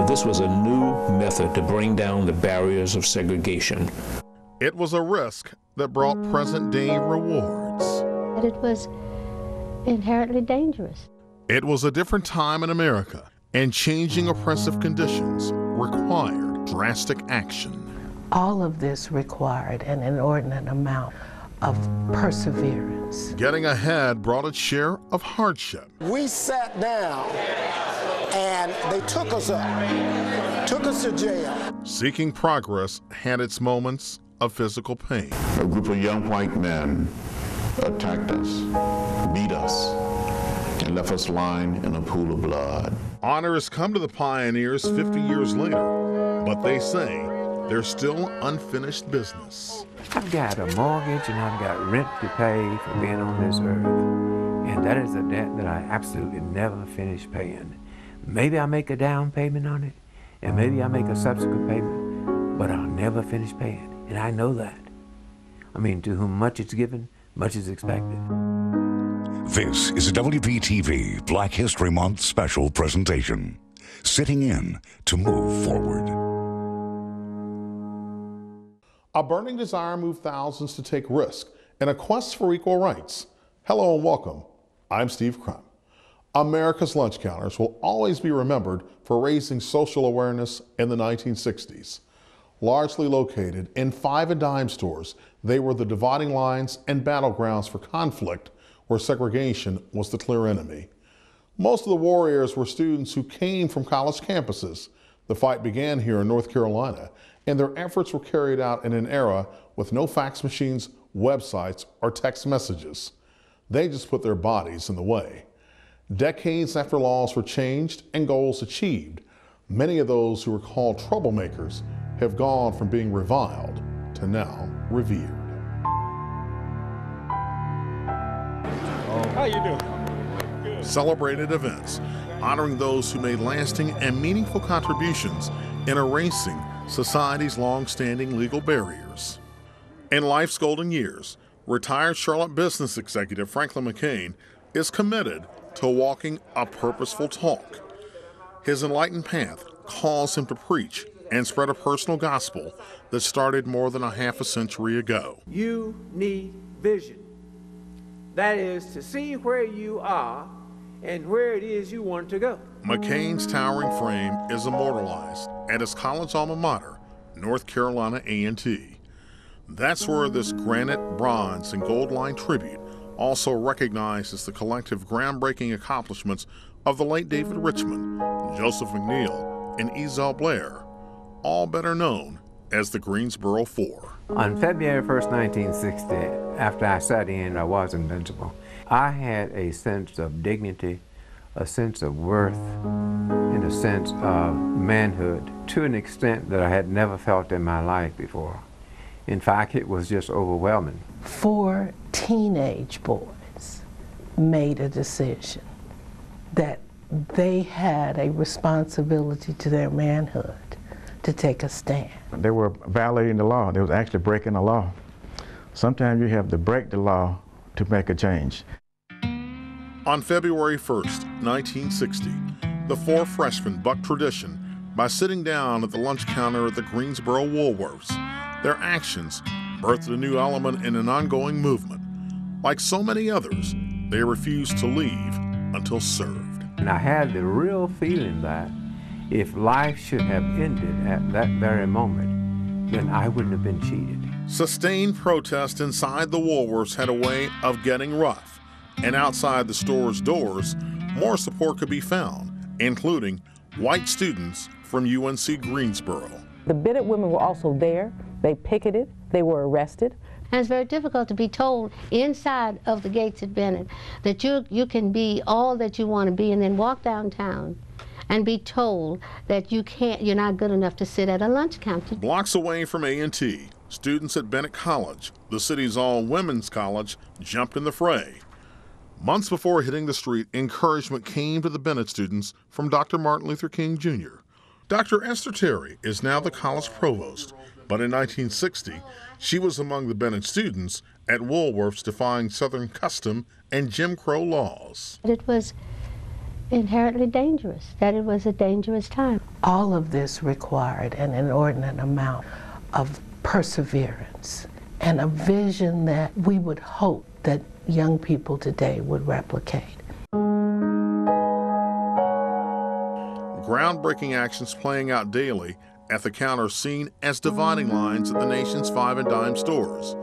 This was a new method to bring down the barriers of segregation. It was a risk that brought present-day rewards. It was inherently dangerous. It was a different time in America, and changing oppressive conditions required drastic action. All of this required an inordinate amount of perseverance. Getting ahead brought its share of hardship. We sat down and they took us to jail. Seeking progress had its moments of physical pain. A group of young white men attacked us, beat us, and left us lying in a pool of blood. Honor has come to the pioneers 50 years later, but they say there's still unfinished business. I've got a mortgage and I've got rent to pay for being on this earth. And that is a debt that I absolutely never finish paying. Maybe I'll make a down payment on it, and maybe I'll make a subsequent payment, but I'll never finish paying. And I know that. I mean, to whom much is given, much is expected. This is a WPTV Black History Month special presentation. Sitting in to move forward. A burning desire moved thousands to take risk in a quest for equal rights. Hello and welcome. I'm Steve Crum. America's lunch counters will always be remembered for raising social awareness in the 1960s. Largely located in 5 and dime stores, they were the dividing lines and battlegrounds for conflict where segregation was the clear enemy. Most of the warriors were students who came from college campuses. The fight began here in North Carolina, and their efforts were carried out in an era with no fax machines, websites, or text messages. They just put their bodies in the way. Decades after laws were changed and goals achieved, many of those who were called troublemakers have gone from being reviled to now revered. How you doing? Good. Celebrated events honoring those who made lasting and meaningful contributions in erasing society's long-standing legal barriers. In life's golden years, retired Charlotte business executive Franklin McCain is committed to walking a purposeful talk. His enlightened path calls him to preach and spread a personal gospel that started more than a half a century ago. You need vision. That is to see where you are and where it is you want to go. McCain's towering frame is immortalized at his college alma mater, North Carolina A&T. That's where this granite, bronze, and gold-lined tribute also recognizes the collective groundbreaking accomplishments of the late David Richmond, Joseph McNeil, and Ezell Blair, all better known as the Greensboro Four. On February 1st, 1960, after I sat in, I was invincible. I had a sense of dignity, a sense of worth, and a sense of manhood to an extent that I had never felt in my life before. In fact, it was just overwhelming. 4 teenage boys made a decision that they had a responsibility to their manhood to take a stand. They were violating the law. They was actually breaking the law. Sometimes you have to break the law to make a change. On February 1st, 1960, the 4 freshmen bucked tradition by sitting down at the lunch counter at the Greensboro Woolworths. Their actions birthed a new element in an ongoing movement. Like so many others, they refused to leave until served. And I had the real feeling that if life should have ended at that very moment, then I wouldn't have been cheated. Sustained protest inside the Woolworths had a way of getting rough, and outside the store's doors, more support could be found, including white students from UNC Greensboro. The Bennett women were also there. They picketed, they were arrested. And it's very difficult to be told inside of the gates at Bennett that you can be all that you want to be and then walk downtown and be told that you're not good enough to sit at a lunch counter. Blocks away from A&T, students at Bennett College, the city's all-women's college, jumped in the fray. Months before hitting the street, encouragement came to the Bennett students from Dr. Martin Luther King Jr. Dr. Esther Terry is now the college provost, but in 1960, she was among the Bennett students at Woolworths defying Southern custom and Jim Crow laws. It was inherently dangerous, that it was a dangerous time. All of this required an inordinate amount of perseverance and a vision that we would hope that young people today would replicate. Groundbreaking actions playing out daily at the counter seen as dividing lines at the nation's 5 and dime stores.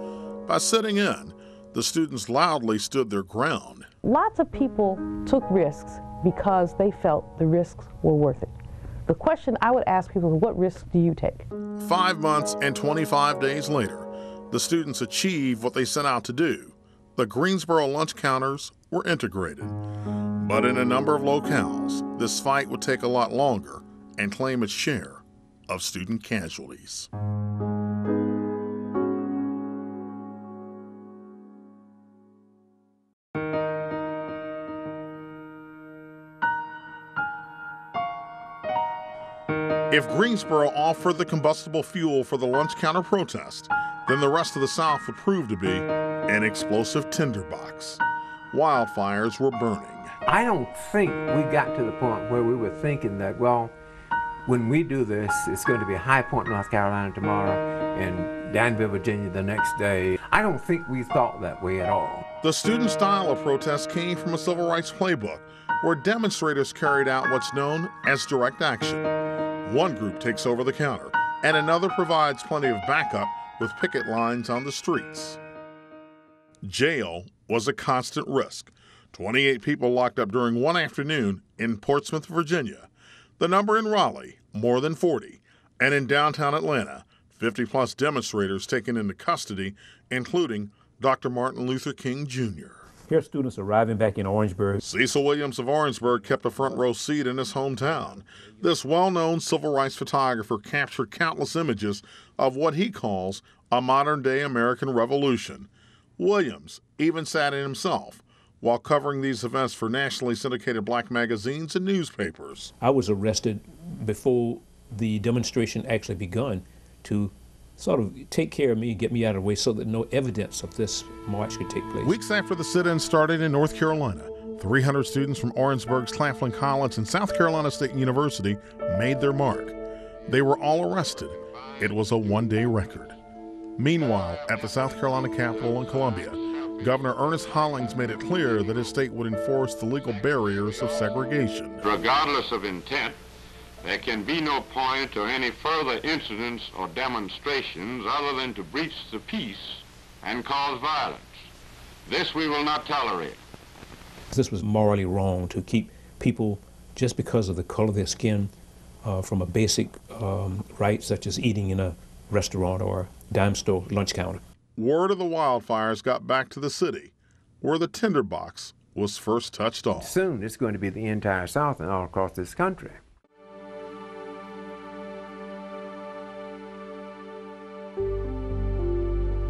By sitting in, the students loudly stood their ground. Lots of people took risks because they felt the risks were worth it. The question I would ask people is, what risks do you take? 5 months and 25 days later, the students achieved what they set out to do. The Greensboro lunch counters were integrated. But in a number of locales, this fight would take a lot longer and claim its share of student casualties. If Greensboro offered the combustible fuel for the lunch counter protest, then the rest of the South would prove to be an explosive tinderbox. Wildfires were burning. I don't think we got to the point where we were thinking that, well, when we do this, it's going to be High Point, North Carolina tomorrow and Danville, Virginia the next day. I don't think we thought that way at all. The student style of protest came from a civil rights playbook where demonstrators carried out what's known as direct action. One group takes over the counter and another provides plenty of backup with picket lines on the streets. Jail was a constant risk. 28 people locked up during one afternoon in Portsmouth, Virginia. The number in Raleigh, more than 40. And in downtown Atlanta, 50-plus demonstrators taken into custody, including Dr. Martin Luther King Jr. Here are students arriving back in Orangeburg. Cecil Williams of Orangeburg kept a front row seat in his hometown. This well-known civil rights photographer captured countless images of what he calls a modern-day American Revolution. Williams even sat in himself while covering these events for nationally syndicated black magazines and newspapers. I was arrested before the demonstration actually begun to sort of take care of me and get me out of the way so that no evidence of this march could take place. Weeks after the sit-in started in North Carolina, 300 students from Orangeburg's Claflin College and South Carolina State University made their mark. They were all arrested. It was a one-day record. Meanwhile, at the South Carolina Capitol in Columbia, Governor Ernest Hollings made it clear that his state would enforce the legal barriers of segregation. Regardless of intent, there can be no point or any further incidents or demonstrations other than to breach the peace and cause violence. This we will not tolerate. This was morally wrong to keep people, just because of the color of their skin, from a basic right such as eating in a restaurant or dime store lunch counter. Word of the wildfires got back to the city, where the tinderbox was first touched off. Soon it's going to be the entire South and all across this country.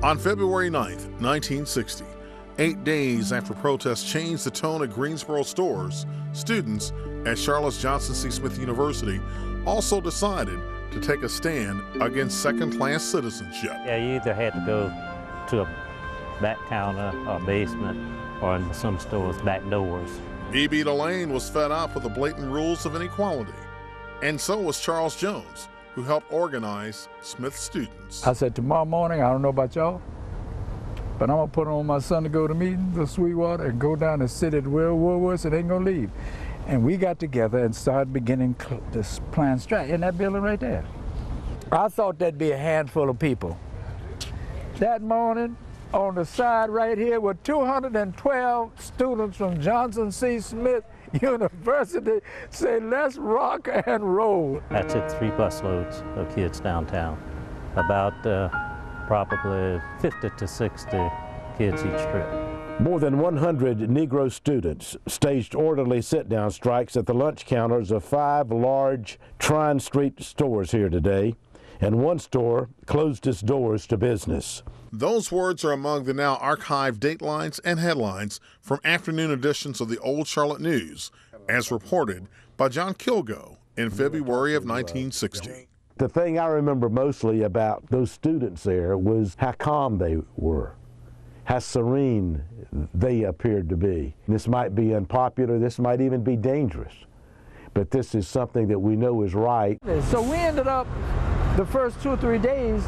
On February 9th, 1960, 8 days after protests changed the tone at Greensboro stores, students at Charlotte Johnson C. Smith University also decided to take a stand against second-class citizenship. Yeah, you either had to go to a back counter or basement or in some stores back doors. E.B. Delane was fed up with the blatant rules of inequality, and so was Charles Jones, who helped organize Smith students. I said, tomorrow morning, I don't know about y'all, but I'm gonna put on my son to go to meetings of Sweetwater and go down and sit at Will Woolworths and ain't gonna leave. And we got together and started beginning this plan strike in that building right there. I thought that'd be a handful of people. That morning, on the side right here were 212 students from Johnson C. Smith University say, let's rock and roll. I took 3 busloads of kids downtown, about probably 50 to 60 kids each trip. More than 100 Negro students staged orderly sit-down strikes at the lunch counters of 5 large Trine Street stores here today, and one store closed its doors to business. Those words are among the now archived datelines and headlines from afternoon editions of the Old Charlotte News, as reported by John Kilgo in February of 1960. The thing I remember mostly about those students there was how calm they were. how serene they appeared to be. This might be unpopular, this might even be dangerous, but this is something that we know is right. So we ended up the first 2 or 3 days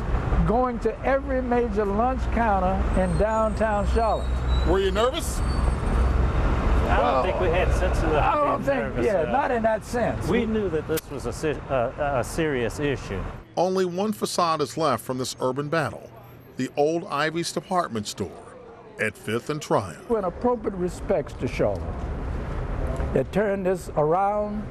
going to every major lunch counter in downtown Charlotte. Were you nervous? I don't think we had sense of that. I don't think, not in that sense. We knew that this was a serious issue. Only one facade is left from this urban battle, the old Ivy's department store at 5th and Triumph. In appropriate respects to Charlotte, that turned this around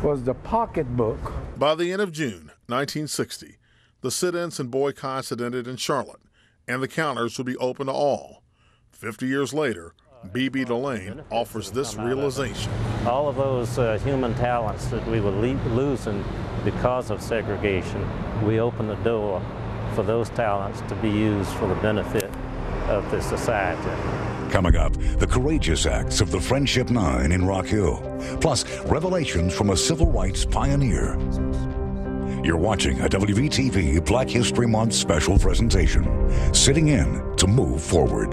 was the pocketbook. By the end of June 1960, the sit-ins and boycotts had ended in Charlotte, and the counters would be open to all. 50 years later, B.B. Delane offers this realization. All of those human talents that we were losing because of segregation, we opened the door for those talents to be used for the benefit of the society. Coming up, the courageous acts of the Friendship Nine in Rock Hill, plus revelations from a civil rights pioneer. You're watching a WVTV Black History Month special presentation, Sitting In to Move Forward.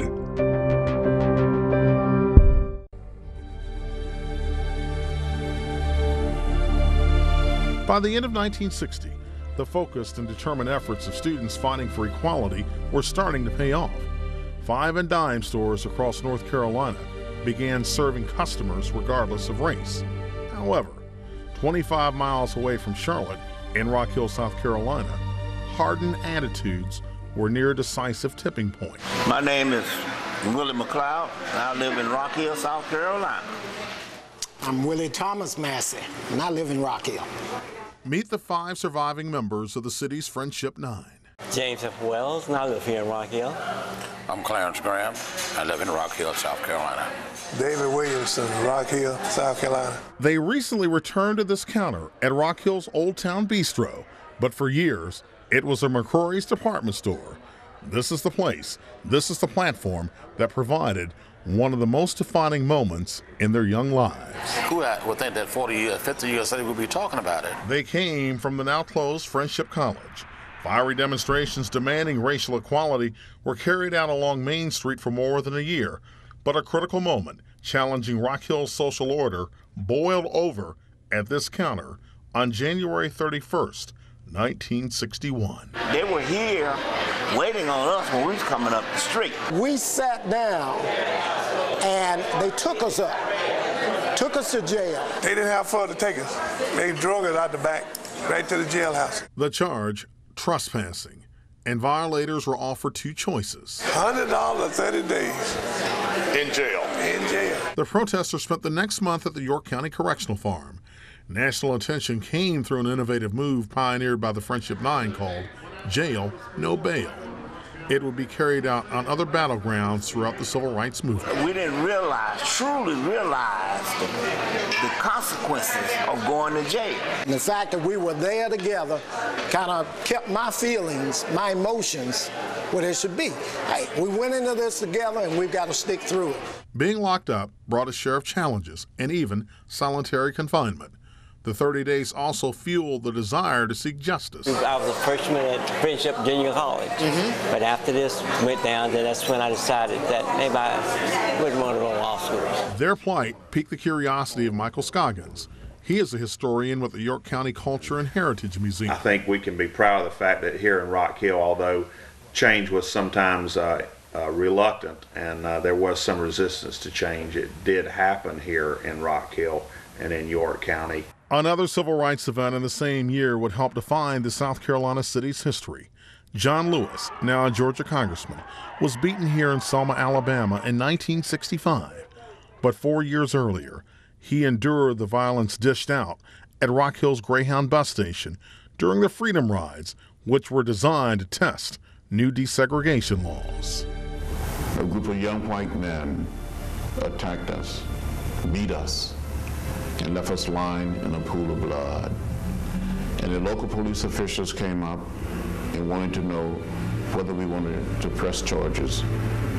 By the end of 1960, the focused and determined efforts of students fighting for equality were starting to pay off. 5 and dime stores across North Carolina began serving customers regardless of race. However, 25 miles away from Charlotte in Rock Hill, South Carolina, hardened attitudes were near a decisive tipping point. My name is Willie McLeod, and I live in Rock Hill, South Carolina. I'm Willie Thomas Massey, and I live in Rock Hill. Meet the 5 surviving members of the city's Friendship Nine. James F. Wells, and I live here in Rock Hill. I'm Clarence Graham. I live in Rock Hill, South Carolina. David Williamson, Rock Hill, South Carolina. They recently returned to this counter at Rock Hill's Old Town Bistro, but for years, it was a McCrory's department store. This is the place, this is the platform that provided one of the most defining moments in their young lives. Who would think that 40 years, 50 years later we'll be talking about it? They came from the now closed Friendship College. Fiery demonstrations demanding racial equality were carried out along Main Street for more than a year, but a critical moment challenging Rock Hill's social order boiled over at this counter on January 31st, 1961. They were here waiting on us when we was coming up the street. We sat down and they took us to jail. They didn't have far to take us. They drug us out the back, right to the jailhouse. The charge, trespassing, and violators were offered 2 choices. $100, 30 days. In jail. In jail. The protesters spent the next month at the York County Correctional Farm. National attention came through an innovative move pioneered by the Friendship Nine called Jail, No Bail. It would be carried out on other battlegrounds throughout the civil rights movement. We didn't truly realize the consequences of going to jail. And the fact that we were there together kind of kept my feelings, my emotions where they should be. Hey, we went into this together and we've got to stick through it. Being locked up brought a share of challenges and even solitary confinement. The 30 days also fueled the desire to seek justice. I was a freshman at Friendship Junior College, but after this went down, then that's when I decided that maybe I wouldn't want to go to law school. Their plight piqued the curiosity of Michael Scoggins. He is a historian with the York County Culture and Heritage Museum. I think we can be proud of the fact that here in Rock Hill, although change was sometimes reluctant and there was some resistance to change, it did happen here in Rock Hill and in York County. Another civil rights event in the same year would help define the South Carolina city's history. John Lewis, now a Georgia congressman, was beaten here in Selma, Alabama in 1965. But 4 years earlier, he endured the violence dished out at Rock Hill's Greyhound bus station during the Freedom Rides, which were designed to test new desegregation laws. A group of young white men attacked us, beat us, and left us lying in a pool of blood. And the local police officials came up and wanted to know whether we wanted to press charges.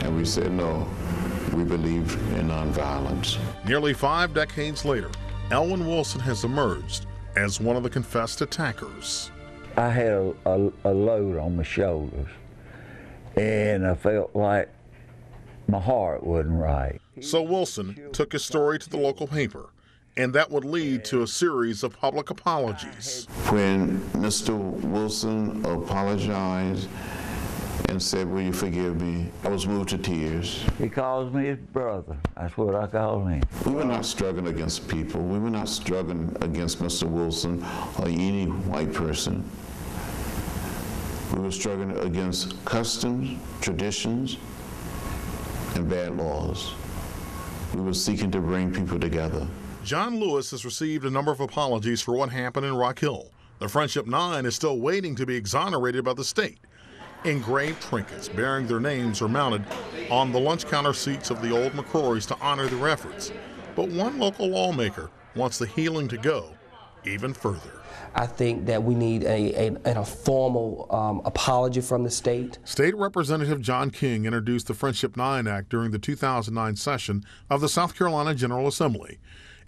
And we said no, we believed in nonviolence. Nearly 5 decades later, Elwyn Wilson has emerged as one of the confessed attackers. I had a load on my shoulders, and I felt like my heart wasn't right. So Wilson took his story to the local paper, and that would lead to a series of public apologies. When Mr. Wilson apologized and said, "Will you forgive me?" I was moved to tears. He calls me his brother. That's what I call him. We were not struggling against people. We were not struggling against Mr. Wilson or any white person. We were struggling against customs, traditions, and bad laws. We were seeking to bring people together. John Lewis has received a number of apologies for what happened in Rock Hill. The Friendship Nine is still waiting to be exonerated by the state. Engraved trinkets bearing their names are mounted on the lunch counter seats of the old McCrory's to honor their efforts. But one local lawmaker wants the healing to go even further. I think that we need a formal apology from the state. State Representative John King introduced the Friendship 9 Act during the 2009 session of the South Carolina General Assembly.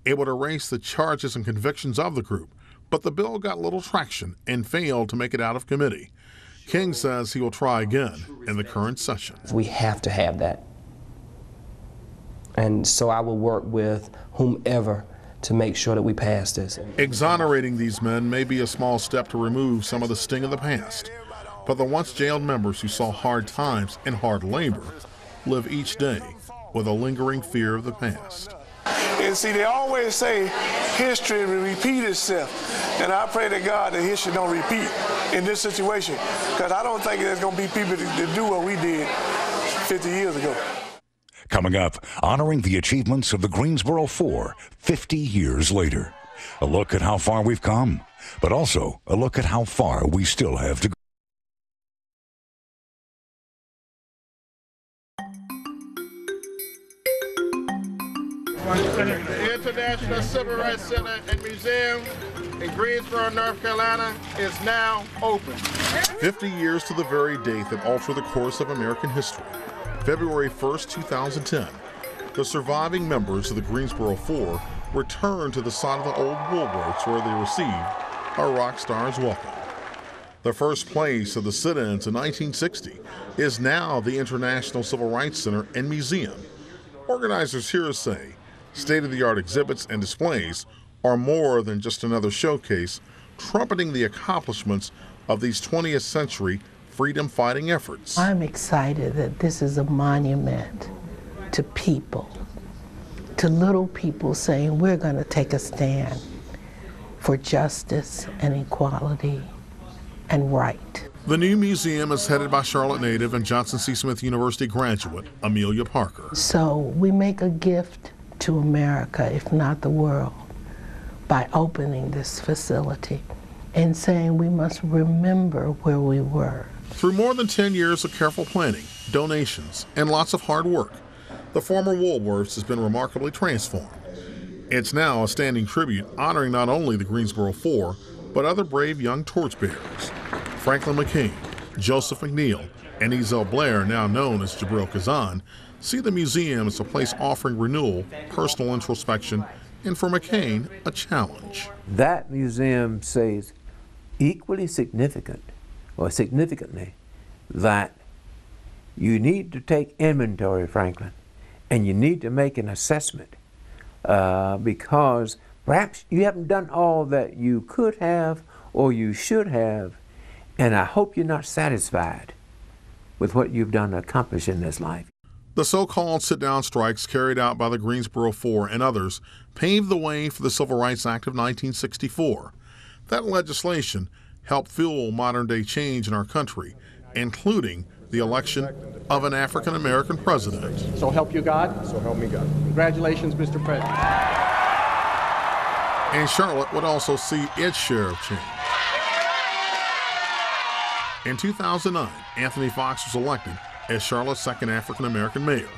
It would erase the charges and convictions of the group, but the bill got little traction and failed to make it out of committee. King says he will try again in the current session. We have to have that. And so I will work with whomever to make sure that we pass this. Exonerating these men may be a small step to remove some of the sting of the past, but the once jailed members who saw hard times and hard labor live each day with a lingering fear of the past. And see, they always say history will repeat itself. And I pray to God that history don't repeat in this situation, because I don't think there's going to be people to do what we did 50 years ago. Coming up, honoring the achievements of the Greensboro Four 50 years later. A look at how far we've come, but also a look at how far we still have to go. The International Civil Rights Center and Museum in Greensboro, North Carolina is now open. 50 years to the very date that altered the course of American history. February 1st, 2010, the surviving members of the Greensboro Four returned to the site of the old Woolworths where they received a rock star's welcome. The first place of the sit-ins in 1960 is now the International Civil Rights Center and Museum. Organizers here say state-of-the-art exhibits and displays are more than just another showcase, trumpeting the accomplishments of these 20th century freedom-fighting efforts. I'm excited that this is a monument to people, to little people saying we're going to take a stand for justice and equality and right. The new museum is headed by Charlotte native and Johnson C. Smith University graduate Amelia Parker. So we make a gift to America, if not the world, by opening this facility and saying we must remember where we were. Through more than 10 years of careful planning, donations, and lots of hard work, the former Woolworths has been remarkably transformed. It's now a standing tribute honoring not only the Greensboro Four, but other brave young torchbearers. Franklin McCain, Joseph McNeil, and Ezell Blair, now known as Jabril Kazan, see the museum as a place offering renewal, personal introspection, and for McCain, a challenge. That museum says equally significant, or significantly, that you need to take inventory, Franklin, and you need to make an assessment because perhaps you haven't done all that you could have or you should have, and I hope you're not satisfied with what you've done to accomplish in this life. The so-called sit-down strikes carried out by the Greensboro Four and others paved the way for the Civil Rights Act of 1964. That legislation helped fuel modern-day change in our country, including the election of an African-American president. So help you God. So help me God. Congratulations, Mr. President. And Charlotte would also see its share of change. In 2009, Anthony Fox was elected as Charlotte's second African-American mayor.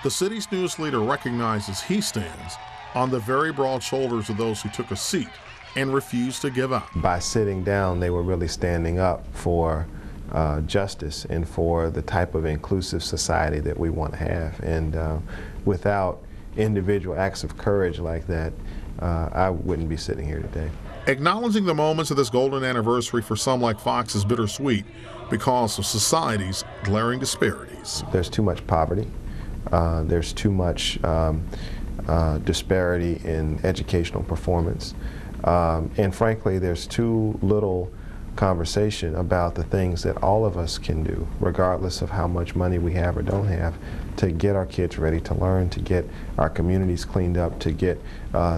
The city's newest leader recognizes he stands on the very broad shoulders of those who took a seat and refused to give up. By sitting down, they were really standing up for justice and for the type of inclusive society that we want to have. And without individual acts of courage like that, I wouldn't be sitting here today. Acknowledging the moments of this golden anniversary for some like Fox is bittersweet because of society's glaring disparities. There's too much poverty. There's too much disparity in educational performance. And frankly, there's too little conversation about the things that all of us can do, regardless of how much money we have or don't have, to get our kids ready to learn, to get our communities cleaned up, to get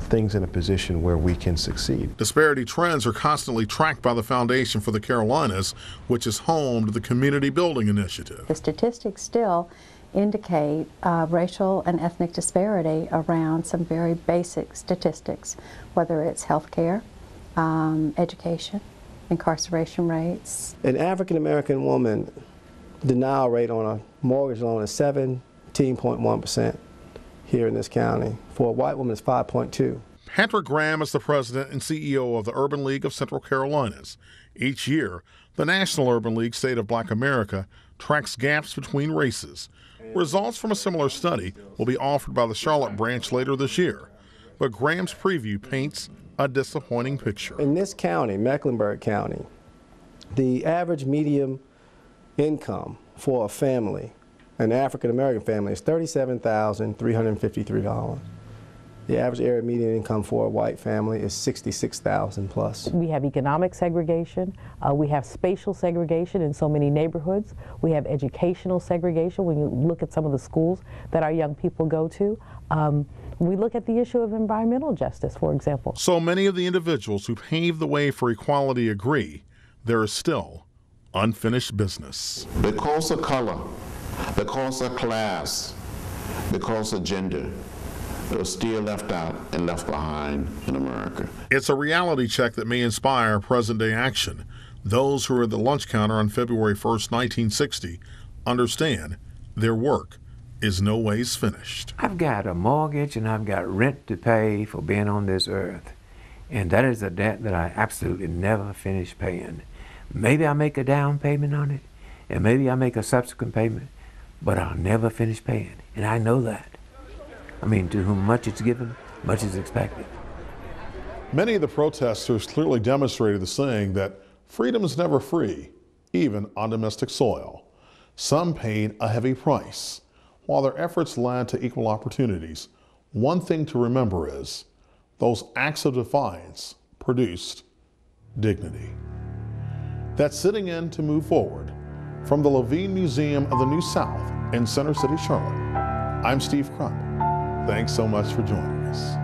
things in a position where we can succeed. Disparity trends are constantly tracked by the Foundation for the Carolinas, which is home to the Community Building Initiative. The statistics still indicate racial and ethnic disparity around some very basic statistics, whether it's health care, education, incarceration rates. An African American woman denial rate on a mortgage loan is 17.1% here in this county. For a white woman, it's 5.2%. Patrick Graham is the president and CEO of the Urban League of Central Carolinas. Each year, the National Urban League State of Black America tracks gaps between races. Results from a similar study will be offered by the Charlotte branch later this year. But Graham's preview paints a disappointing picture. In this county, Mecklenburg County, the average median income for a family, an African American family, is $37,353. The average area median income for a white family is $66,000 plus. We have economic segregation. We have spatial segregation in so many neighborhoods. We have educational segregation when you look at some of the schools that our young people go to. We look at the issue of environmental justice, for example. So many of the individuals who paved the way for equality agree there is still unfinished business. Because of color, because of class, because of gender, are still left out and left behind in America. It's a reality check that may inspire present-day action. Those who were at the lunch counter on February 1st, 1960, understand their work is no ways finished. I've got a mortgage and I've got rent to pay for being on this earth. And that is a debt that I absolutely never finish paying. Maybe I make a down payment on it, and maybe I make a subsequent payment, but I'll never finish paying. And I know that. I mean, to whom much is given, much is expected. Many of the protesters clearly demonstrated the saying that freedom is never free, even on domestic soil. Some paid a heavy price. While their efforts led to equal opportunities, one thing to remember is those acts of defiance produced dignity. That's sitting in to move forward. From the Levine Museum of the New South in Center City, Charlotte, I'm Steve Crump. Thanks so much for joining us.